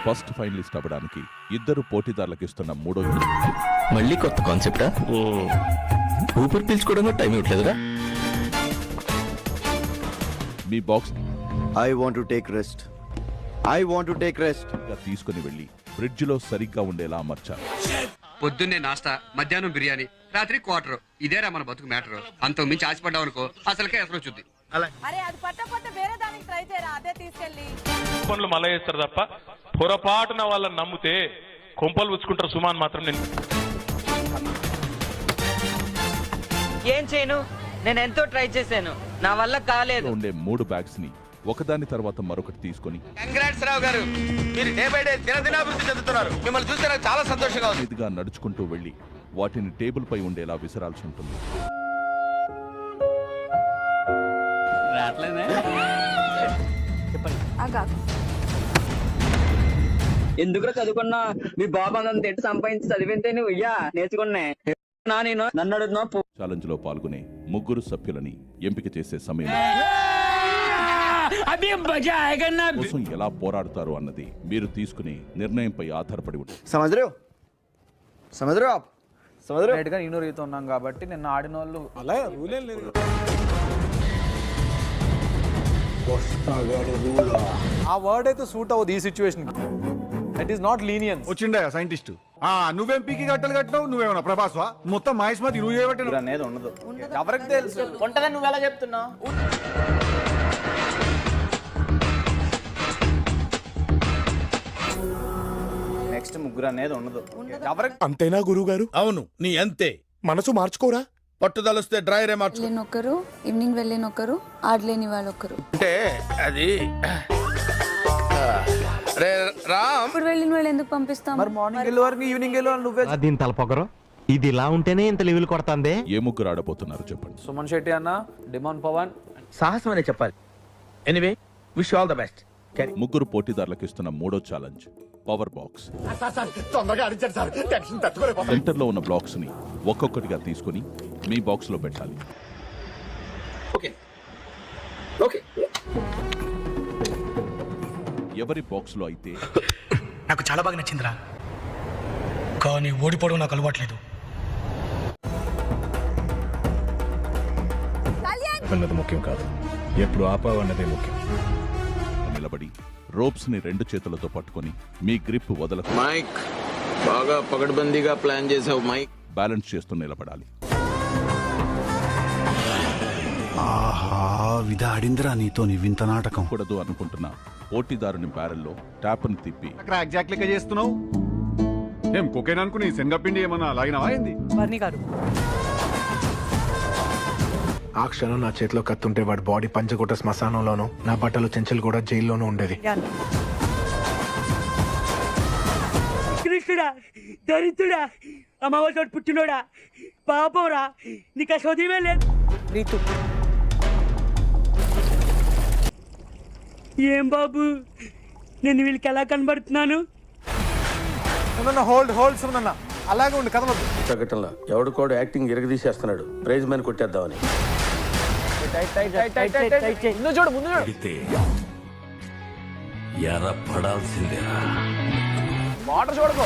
First finalist అవ్వడానికి ఇద్దరు పోటీదారులకు ఇస్తున్న మూడో గిఫ్ట్. మళ్ళీ కొత్త కాన్సెప్టా? ఊపిరి పీల్చుకోవడంలో టైం ఇవ్వట్లేదురా. మీ box I want to take rest. I want to take rest. తీసుకుని వెళ్లి ఫ్రిడ్జ్ లో సరిగ్గా ఉండేలా అమర్చాలి. పొద్దున్నే నాస్తా, మధ్యాహ్నం బిర్యానీ, రాత్రి క్వార్టర్. ఇదేరా మన బతుకు మ్యాటర్. అంత మించి ఆశపడ్డావు అనుకో అసలుకే ఎసరు వచ్చుద్ది. అరే అది పట్టకపోతే వేరే దానికి ట్రై చేయరా, అదే తీసుకెళ్ళి పనులు మళ్ళా చేస్తారు తప్ప పొరపాటున వాళ్ళని నమ్మితే కొంపలు పుచ్చుకుంటారు సుమాన్ మాత్రం. నేను ఏం చేయను, నేను ఎంతో ట్రై చేశాను, నా వల్ల కాలేదు. ఉండే 3 బ్యాగ్స్ ని ఒకదాని తర్వాత మరొకటి తీసుకొని కంగ్రాట్స్ రావు గారు, మీరు డే బై డే దినదినాభివృద్ధి చెందుతున్నారు. మిమ్మల్ని చూస్తే నాకు చాలా సంతోషంగా ఉంది. ఇదిగా నడుచుకుంటూ వెళ్లి వాటిని టేబుల్ పై ఉండేలా విసరాల్సి ఉంటుంది. ఎందుకు చదువుకున్నా? మీ బాబు అంత ఎట్టు సంపాదించి చదివితే నువ్వు ఇయ్యా నేర్చుకున్నా. నేను నన్ను అడుగుతున్నా. ఛాలెంజ్ లో పాల్గొనే 3 సభ్యులని ఎంపిక చేసే సమయం కోసం ఎలా పోరాడతారు అన్నది మీరు తీసుకునే నిర్ణయంపై ఆధారపడి ఉంటుంది. समझ रहे हो? समझ रहे हो आप? समझ रहे हो? నేను రీతి ఉన్నాం కాబట్టి నిన్న ఆడిన వాళ్ళు అలా రూలేం లేదు. ఆ వర్డ్ అయితే సూట్ అవ్వదు ఈ situation. That is not lenience. వచ్చిండే సైంటిస్ట్. నువ్వేం పీకి గట్టలు కట్టినావు? నువ్వేమన్నా ప్రభాస్వా? మొత్తం మహేష్మతి నువ్వు చేయబట్టి అనేది ఉండదు. ఎవరికి తెలుసు ఉంటదని నువ్వు ఎలా చెప్తున్నావు? నెక్స్ట్ ముగ్గురు అనేది ఉండదు. ఎవరికి అంతేనా గురువు గారు? అవును, నీ అంతే. మనసు మార్చుకోరా? పట్టుదలొస్తే డ్రైరే మార్చు. ఒకరు ఈవినింగ్ వెళ్ళిన ఒకరు, ఆడలేని వాళ్ళు ఒకరు. అంటే అది రే రామ్, ఇప్పుడు వెళ్ళిన వాళ్ళు ఎందుకు పంపిస్తాం? మరి మార్నింగ్ వెళ్ళే వరకు ఈవినింగ్ వెళ్ళే వాళ్ళు నువ్వే. దీని తలపొగరు ఇది ఇలా ఉంటేనే ఇంత లెవెల్ కొడతాందే. ఏ ముగ్గురు ఆడబోతున్నారు చెప్పండి. సుమన్ శెట్టి అన్న, డిమాన్ పవన్. సాహసం అనే చెప్పాలి. Anyway, wish all the best. 3 పోటీదారులకు ఇస్తున్న మూడో ఛాలెంజ్ పవర్ బాక్స్. సెంటర్ లో ఉన్న బ్లాక్స్ ని ఒక్కొక్కటిగా తీసుకుని మీ బాక్స్ లో పెట్టాలి. ఎవరి బాక్స్ లో అయితే నాకు చాలా బాగా నచ్చిందిరా, కానీ ఓడిపోవడం నాకు అలవాట్లేదు. అన్నది ముఖ్యం కాదు, ఎప్పుడు ఆపావు అన్నదే ముఖ్యం. నిలబడి రోప్స్ ని 2 చేతులతో పట్టుకొని మీ గ్రిప్ వదలకు. మైక్ బాగా పగడ్బందీగా ప్లాన్ చేసావు మైక్. బ్యాలెన్స్ చేస్తూ నిలబడాలి. ఆహా, విధాడిందిరా నీతో నీ వింత నాటకం. కూడదు అనుకుంటున్న పోటీదారుని బ్యారెల్లో ట్యాప్ను తిప్పి క్రాక్ జాక్ లెక్క చేస్తున్నావు. ఏం కొకేన్ అనుకుని శనగపిండి ఏమన్నా లాగినవా ఏంది? ఆ క్షణం నా చేతిలో కత్తుంటే వాడి బాడీ పంచకోట శ్మశానంలోను, నా బట్టలు చెంచలు కూడా జైల్లోనూ ఉండేది. కృష్ణుడా, దరిద్రుడా, అమ్మవారి పుట్టినోడా, పాపంరా, నీకు ఆ చదివే లేదు. ఏం బాబు, నేను వీళ్ళకి ఎలా కనబడుతున్నాను? హోల్డ్ హోల్డ్ సుమన్, అలాగే ఉండి కదలొద్దు. ప్రకటనలో ఎవడికోడు యాక్టింగ్ ఇరగదీసేస్తున్నాడు, ప్రైజ్ మ్యాన్ కొట్టేద్దామని. ముందు చూడు, ముందు చూడు. ఎర్ర పడాల్సిందేరా. వాటర్ చూడకు.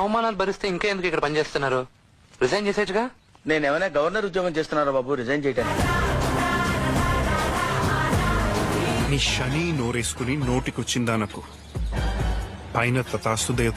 అవమానాలు భరిస్తే ఇంకా ఎందుకు ఇక్కడ పనిచేస్తున్నారు? రిజైన్ చేసేట్టుగా. నేను ఏమైనా గవర్నర్ ఉద్యోగం చేస్తున్నారా బాబు రిజైన్ చేయడానికి? నీ శని నోరేసుకుని నోటికొచ్చిందా నాకు పైన తతాస్తు దేవత